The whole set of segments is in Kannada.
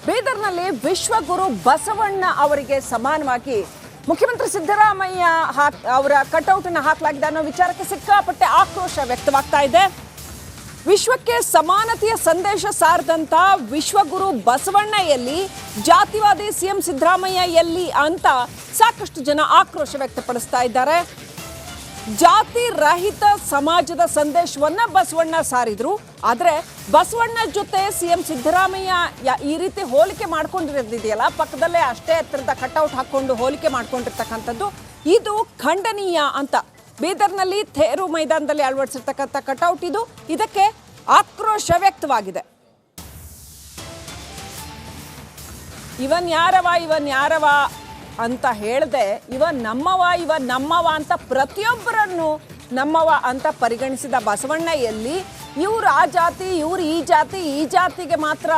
ಬೀದರ್ನಲ್ಲಿ ವಿಶ್ವಗುರು ಬಸವಣ್ಣ ಅವರಿಗೆ ಸಮಾನವಾಗಿ ಮುಖ್ಯಮಂತ್ರಿ ಸಿದ್ದರಾಮಯ್ಯ ಅವರ ಕಟೌಟನ್ನು ಹಾಕಲಾಗಿದೆ ಅನ್ನೋ ವಿಚಾರಕ್ಕೆ ಸಿಕ್ಕಾಪಟ್ಟೆ ಆಕ್ರೋಶ ವ್ಯಕ್ತವಾಗ್ತಾ ಇದೆ. ವಿಶ್ವಕ್ಕೆ ಸಮಾನತೆಯ ಸಂದೇಶ ಸಾರದಂತ ವಿಶ್ವಗುರು ಬಸವಣ್ಣ ಎಲ್ಲಿ, ಜಾತಿವಾದಿ ಸಿಎಂ ಸಿದ್ದರಾಮಯ್ಯ ಎಲ್ಲಿ ಅಂತ ಸಾಕಷ್ಟು ಜನ ಆಕ್ರೋಶ ವ್ಯಕ್ತಪಡಿಸ್ತಾ ಇದ್ದಾರೆ. ಜಾತಿ ರಹಿತ ಸಮಾಜದ ಸಂದೇಶವನ್ನ ಬಸವಣ್ಣ ಸಾರಿದ್ರು. ಆದರೆ ಬಸವಣ್ಣ ಜೊತೆ ಸಿಎಂ ಸಿದ್ದರಾಮಯ್ಯ ಈ ರೀತಿ ಹೋಲಿಕೆ ಮಾಡ್ಕೊಂಡಿರೋದಿದೆಯಲ್ಲ, ಪಕ್ಕದಲ್ಲೇ ಅಷ್ಟೇ ಎತ್ತರದ ಕಟೌಟ್ ಹಾಕೊಂಡು ಹೋಲಿಕೆ ಮಾಡ್ಕೊಂಡಿರ್ತಕ್ಕಂಥದ್ದು ಇದು ಖಂಡನೀಯ ಅಂತ ಬೀದರ್ನಲ್ಲಿ ಥೇರು ಮೈದಾನದಲ್ಲಿ ಅಳವಡಿಸಿರ್ತಕ್ಕಂಥ ಕಟೌಟ್ ಇದು. ಇದಕ್ಕೆ ಆಕ್ರೋಶ ವ್ಯಕ್ತವಾಗಿದೆ. ಇವನ್ ಯಾರವ ಅಂತ ಹೇಳ್ದೆ, ಇವ ನಮ್ಮವ ಅಂತ ಪ್ರತಿಯೊಬ್ಬರನ್ನು ನಮ್ಮವ ಅಂತ ಪರಿಗಣಿಸಿದ ಬಸವಣ್ಣ ಎಲ್ಲಿ, ಇವ್ರು ಆ ಜಾತಿ ಇವ್ರು ಈ ಜಾತಿಗೆ ಮಾತ್ರ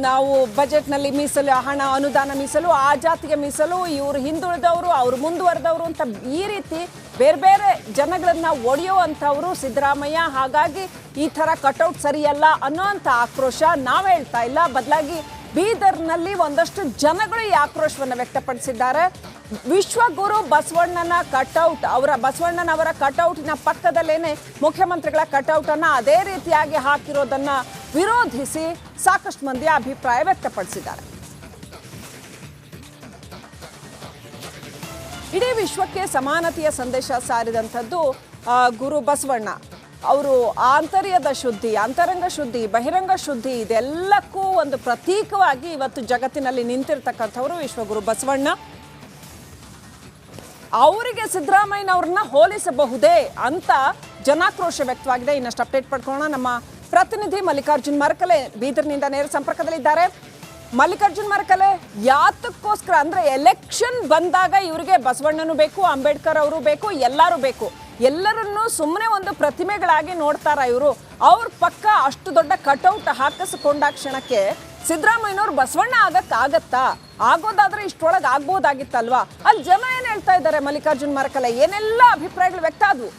ನಾವು ಬಜೆಟ್ನಲ್ಲಿ ಮೀಸಲು ಹಣ ಅನುದಾನ ಮೀಸಲು, ಆ ಜಾತಿಗೆ ಮೀಸಲು, ಇವರು ಹಿಂದುಳಿದವರು ಅವ್ರು ಮುಂದುವರೆದವರು ಅಂತ ಈ ರೀತಿ ಬೇರೆ ಬೇರೆ ಜನಗಳನ್ನ ಒಡೆಯೋ ಅಂಥವರು ಸಿದ್ದರಾಮಯ್ಯ. ಹಾಗಾಗಿ ಈ ಥರ ಕಟೌಟ್ ಸರಿಯಲ್ಲ ಅನ್ನೋ ಅಂಥ ಆಕ್ರೋಶ ನಾವು ಹೇಳ್ತಾ ಇಲ್ಲ, ಬದಲಾಗಿ ಬೀದರ್ನಲ್ಲಿ ಒಂದಷ್ಟು ಜನಗಳು ಈ ಆಕ್ರೋಶವನ್ನು ವ್ಯಕ್ತಪಡಿಸಿದ್ದಾರೆ. ವಿಶ್ವಗುರು ಬಸವಣ್ಣನ ಕಟೌಟ್ ಬಸವಣ್ಣನವರ ಕಟೌಟಿನ ಪಕ್ಕದಲ್ಲೇನೆ ಮುಖ್ಯಮಂತ್ರಿಗಳ ಕಟೌಟನ್ನು ಅದೇ ರೀತಿಯಾಗಿ ಹಾಕಿರೋದನ್ನ ವಿರೋಧಿಸಿ ಸಾಕಷ್ಟು ಮಂದಿ ಅಭಿಪ್ರಾಯ ವ್ಯಕ್ತಪಡಿಸಿದ್ದಾರೆ. ಇಡೀ ವಿಶ್ವಕ್ಕೆ ಸಮಾನತೆಯ ಸಂದೇಶ ಸಾರಿದಂಥದ್ದು ಗುರು ಬಸವಣ್ಣ. ಅವರು ಆಂತರ್ಯದ ಶುದ್ಧಿ, ಅಂತರಂಗ ಶುದ್ಧಿ, ಬಹಿರಂಗ ಶುದ್ಧಿ ಇದೆಲ್ಲಕ್ಕೂ ಒಂದು ಪ್ರತೀಕವಾಗಿ ಇವತ್ತು ಜಗತ್ತಿನಲ್ಲಿ ನಿಂತಿರ್ತಕ್ಕಂಥವ್ರು ವಿಶ್ವಗುರು ಬಸವಣ್ಣ. ಅವರಿಗೆ ಸಿದ್ದರಾಮಯ್ಯನವ್ರನ್ನ ಹೋಲಿಸಬಹುದೇ ಅಂತ ಜನಾಕ್ರೋಶ ವ್ಯಕ್ತವಾಗಿದೆ. ಇನ್ನಷ್ಟು ಅಪ್ಡೇಟ್ ಪಡ್ಕೊಳ್ಳೋಣ. ನಮ್ಮ ಪ್ರತಿನಿಧಿ ಮಲ್ಲಿಕಾರ್ಜುನ್ ಮರಕಲೆ ಬೀದರ್ನಿಂದ ನೇರ ಸಂಪರ್ಕದಲ್ಲಿದ್ದಾರೆ. ಮಲ್ಲಿಕಾರ್ಜುನ್ ಮರಕಲೆ, ಯಾತಕ್ಕೋಸ್ಕರ ಅಂದ್ರೆ ಎಲೆಕ್ಷನ್ ಬಂದಾಗ ಇವರಿಗೆ ಬಸವಣ್ಣನೂ ಬೇಕು, ಅಂಬೇಡ್ಕರ್ ಅವರು ಬೇಕು, ಎಲ್ಲರೂ ಬೇಕು, ಎಲ್ಲರನ್ನೂ ಸುಮ್ಮನೆ ಒಂದು ಪ್ರತಿಮೆಗಳಾಗಿ ನೋಡ್ತಾರ ಇವರು. ಅವ್ರ ಪಕ್ಕ ಅಷ್ಟು ದೊಡ್ಡ ಕಟೌಟ್ ಹಾಕಿಸಿಕೊಂಡ ಕ್ಷಣಕ್ಕೆ ಸಿದ್ದರಾಮಯ್ಯನವ್ರು ಬಸವಣ್ಣ ಆಗತ್ತಾ? ಆಗೋದಾದ್ರೆ ಇಷ್ಟೊಳಗೆ ಆಗ್ಬೋದಾಗಿತ್ತಲ್ವಾ? ಅಲ್ಲಿ ಜನ ಏನ್ ಹೇಳ್ತಾ ಇದ್ದಾರೆ ಮಲ್ಲಿಕಾರ್ಜುನ್ ಮರಕಲೆ, ಏನೆಲ್ಲ ಅಭಿಪ್ರಾಯಗಳು ವ್ಯಕ್ತ ಆದ್ವು?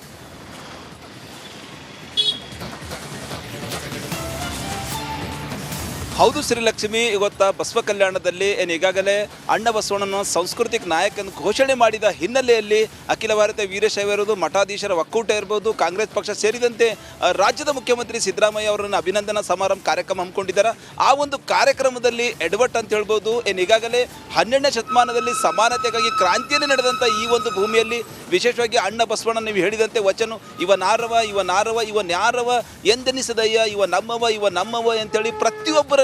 ಹೌದು ಶ್ರೀಲಕ್ಷ್ಮಿ, ಇವತ್ತ ಬಸವ ಕಲ್ಯಾಣದಲ್ಲಿ ಈಗಾಗಲೇ ಅಣ್ಣ ಬಸವಣ್ಣನ ಸಾಂಸ್ಕೃತಿಕ ನಾಯಕನ ಘೋಷಣೆ ಮಾಡಿದ ಹಿನ್ನೆಲೆಯಲ್ಲಿ ಅಖಿಲ ಭಾರತ ವೀರಶೈವ ಇರೋದು, ಮಠಾಧೀಶರ ಒಕ್ಕೂಟ ಇರ್ಬೋದು, ಕಾಂಗ್ರೆಸ್ ಪಕ್ಷ ಸೇರಿದಂತೆ ರಾಜ್ಯದ ಮುಖ್ಯಮಂತ್ರಿ ಸಿದ್ದರಾಮಯ್ಯ ಅವರನ್ನು ಅಭಿನಂದನಾ ಸಮಾರಂಭ ಕಾರ್ಯಕ್ರಮ ಹಮ್ಮಿಕೊಂಡಿದ್ದಾರೆ. ಆ ಒಂದು ಕಾರ್ಯಕ್ರಮದಲ್ಲಿ ಎಡವಟ್ ಅಂತ ಹೇಳ್ಬೋದು. ಈಗಾಗಲೇ 12ನೇ ಶತಮಾನದಲ್ಲಿ ಸಮಾನತೆಗಾಗಿ ಕ್ರಾಂತಿಯಲ್ಲಿ ನಡೆದಂಥ ಈ ಒಂದು ಭೂಮಿಯಲ್ಲಿ ವಿಶೇಷವಾಗಿ ಅಣ್ಣ ಬಸವಣ್ಣ ನೀವು ಹೇಳಿದಂತೆ ವಚನ ಇವನ್ಯಾರವ ಎಂದೆನಿಸದಯ್ಯ, ಇವ ನಮ್ಮವ ಅಂತೇಳಿ ಪ್ರತಿಯೊಬ್ಬರ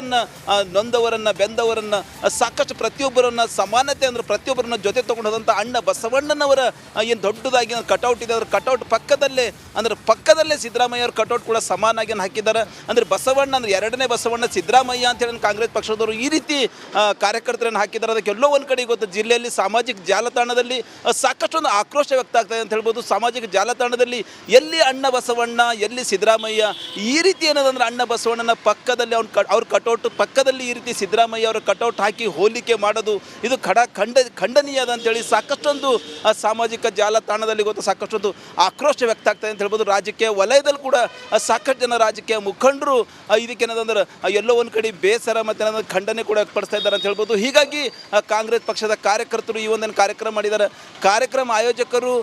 ನೊಂದವರನ್ನ ಬೆಂದವರನ್ನ ಸಾಕಷ್ಟು ಪ್ರತಿಯೊಬ್ಬರನ್ನ ಸಮಾನತೆ ಅಂದ್ರೆ ಪ್ರತಿಯೊಬ್ಬರನ್ನ ಜೊತೆ ತಗೊಂಡು ಹೋದಂಥ ಅಣ್ಣ ಬಸವಣ್ಣನವರ ಏನು ದೊಡ್ಡದಾಗಿ ಕಟೌಟ್ ಇದೆ. ಅವ್ರ ಕಟೌಟ್ ಪಕ್ಕದಲ್ಲೇ ಸಿದ್ದರಾಮಯ್ಯ ಅವ್ರ ಕಟೌಟ್ ಕೂಡ ಸಮಾನಾಗಿ ಹಾಕಿದ್ದಾರೆ. ಅಂದ್ರೆ ಬಸವಣ್ಣ ಅಂದ್ರೆ ಎರಡನೇ ಬಸವಣ್ಣ ಸಿದ್ದರಾಮಯ್ಯ ಅಂತ ಹೇಳಿ ಕಾಂಗ್ರೆಸ್ ಪಕ್ಷದವರು ಈ ರೀತಿ ಕಾರ್ಯಕರ್ತರನ್ನು ಹಾಕಿದ್ದಾರೆ. ಅದಕ್ಕೆ ಎಲ್ಲೋ ಒಂದು ಕಡೆ ಇವತ್ತು ಜಿಲ್ಲೆಯಲ್ಲಿ ಸಾಮಾಜಿಕ ಜಾಲತಾಣದಲ್ಲಿ ಸಾಕಷ್ಟೊಂದು ಆಕ್ರೋಶ ವ್ಯಕ್ತ ಆಗ್ತದೆ ಅಂತ ಹೇಳ್ಬೋದು. ಸಾಮಾಜಿಕ ಜಾಲತಾಣದಲ್ಲಿ ಎಲ್ಲಿ ಅಣ್ಣ ಬಸವಣ್ಣ ಎಲ್ಲಿ ಸಿದ್ದರಾಮಯ್ಯ, ಈ ರೀತಿ ಏನದಂದ್ರೆ ಅಣ್ಣ ಬಸವಣ್ಣನ ಪಕ್ಕದಲ್ಲಿ ಅವ್ರ ಕಟೌಟ್ ಪಕ್ಕದಲ್ಲಿ ಈ ರೀತಿ ಸಿದ್ದರಾಮಯ್ಯ ಅವರ ಕಟೌಟ್ ಹಾಕಿ ಹೋಲಿಕೆ ಮಾಡೋದು ಇದು ಖಂಡನೀಯದ ಅಂತೇಳಿ ಸಾಕಷ್ಟೊಂದು ಸಾಮಾಜಿಕ ಜಾಲತಾಣದಲ್ಲಿ ಗೊತ್ತು ಸಾಕಷ್ಟೊಂದು ಆಕ್ರೋಶ ವ್ಯಕ್ತ ಆಗ್ತದೆ ಅಂತ ಹೇಳ್ಬೋದು. ರಾಜಕೀಯ ವಲಯದಲ್ಲಿ ಕೂಡ ಸಾಕಷ್ಟು ಜನ ರಾಜಕೀಯ ಮುಖಂಡರು ಇದಕ್ಕೇನದಂದ್ರೆ ಎಲ್ಲೋ ಒಂದು ಕಡೆ ಬೇಸರ ಮತ್ತು ಖಂಡನೆ ಕೂಡ ವ್ಯಕ್ತಪಡಿಸ್ತಾ ಇದ್ದಾರೆ ಅಂತ ಹೇಳ್ಬೋದು. ಹೀಗಾಗಿ ಕಾಂಗ್ರೆಸ್ ಪಕ್ಷದ ಕಾರ್ಯಕರ್ತರು ಈ ಒಂದನ್ನು ಕಾರ್ಯಕ್ರಮ ಮಾಡಿದ್ದಾರೆ. ಕಾರ್ಯಕ್ರಮ ಆಯೋಜಕರು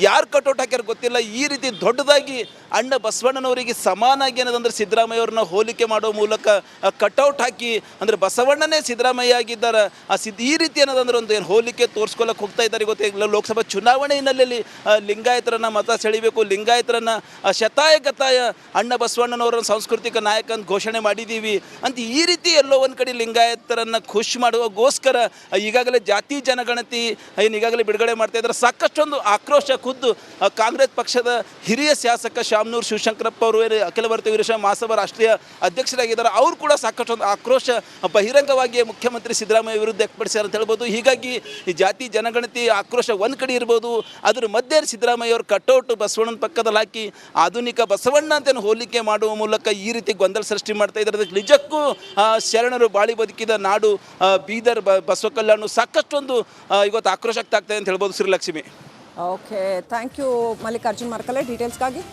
ಯಾರು ಕಟೌಟ್ ಹಾಕ್ಯಾರ ಗೊತ್ತಿಲ್ಲ, ಈ ರೀತಿ ದೊಡ್ಡದಾಗಿ ಅಣ್ಣ ಬಸವಣ್ಣನವರಿಗೆ ಸಮಾನಾಗಿ ಏನದಂದ್ರೆ ಸಿದ್ದರಾಮಯ್ಯ ಅವ್ರನ್ನ ಹೋಲಿಕೆ ಮಾಡೋ ಮೂಲಕ ಕಟೌಟ್ ಹಾಕಿ ಅಂದರೆ ಬಸವಣ್ಣನೇ ಸಿದ್ದರಾಮಯ್ಯ ಆಗಿದ್ದಾರೆ. ಈ ರೀತಿ ಏನದಂದ್ರೆ ಒಂದು ಏನು ಹೋಲಿಕೆ ತೋರಿಸ್ಕೊಳ್ಳೋಕೆ ಹೋಗ್ತಾ ಇದ್ದಾರೆ. ಗೊತ್ತಿಲ್ಲ, ಲೋಕಸಭಾ ಚುನಾವಣೆ ಹಿನ್ನೆಲೆಯಲ್ಲಿ ಲಿಂಗಾಯತರನ್ನ ಮತ ಸೆಳಿಬೇಕು, ಲಿಂಗಾಯತರನ್ನ ಶತಾಯ ಅಣ್ಣ ಬಸವಣ್ಣನವರ ಸಾಂಸ್ಕೃತಿಕ ನಾಯಕ ಅಂತ ಘೋಷಣೆ ಮಾಡಿದ್ದೀವಿ ಅಂತ ಈ ರೀತಿ ಎಲ್ಲೋ ಒಂದು ಕಡೆ ಲಿಂಗಾಯತರನ್ನ ಖುಷಿ ಮಾಡುವಗೋಸ್ಕರ ಈಗಾಗಲೇ ಜಾತಿ ಜನಗಣತಿ ಈಗಾಗಲೇ ಬಿಡುಗಡೆ ಮಾಡ್ತಾ ಇದ್ದಾರೆ. ಸಾಕಷ್ಟೊಂದು ಆಕ್ರೋಶ ಖುದ್ದು ಕಾಂಗ್ರೆಸ್ ಪಕ್ಷದ ಹಿರಿಯ ಶಾಸಕ ಶಾಮನೂರು ಶಿವಶಂಕರಪ್ಪ ಅವರು ಅಖಿಲ ಭಾರತೀಯ ವೀರಶೈವ ಮಹಾಸಭಾ ರಾಷ್ಟ್ರೀಯ ಅಧ್ಯಕ್ಷರಾಗಿದ್ದಾರೆ. ಅವರು ಕೂಡ ಸಾಕಷ್ಟೊಂದು ಆಕ್ರೋಶ ಬಹಿರಂಗವಾಗಿ ಮುಖ್ಯಮಂತ್ರಿ ಸಿದ್ದರಾಮಯ್ಯ ವಿರುದ್ಧ ವ್ಯಕ್ತಪಡಿಸ್ಯಾರ ಅಂತ ಹೇಳ್ಬೋದು. ಹೀಗಾಗಿ ಈ ಜಾತಿ ಜನಗಣತಿ ಆಕ್ರೋಶ ಒಂದು ಕಡೆ ಇರ್ಬೋದು, ಅದ್ರ ಮಧ್ಯೆ ಸಿದ್ದರಾಮಯ್ಯ ಅವರು ಕಟೌಟ್ ಬಸವಣ್ಣನ ಪಕ್ಕದಲ್ಲಿ ಹಾಕಿ ಆಧುನಿಕ ಬಸವಣ್ಣ ಅಂತ ಹೋಲಿಕೆ ಮಾಡುವ ಮೂಲಕ ಈ ರೀತಿ ಗೊಂದಲ ಸೃಷ್ಟಿ ಮಾಡ್ತಾ ಇದ್ದಾರೆ. ಅದಕ್ಕೆ ನಿಜಕ್ಕೂ ಶರಣರು ಬಾಳಿ ಬದುಕಿದ ನಾಡು ಬೀದರ್ ಬಸವ ಕಲ್ಯಾಣ ಸಾಕಷ್ಟೊಂದು ಇವತ್ತು ಆಕ್ರೋಶ ಆಗ್ತಾ ಇದೆ ಅಂತ ಹೇಳ್ಬೋದು Srilakshmi. Okay, thank you Mallikarjun Marakale ಡೀಟೇಲ್ಸ್ಗಾಗಿ.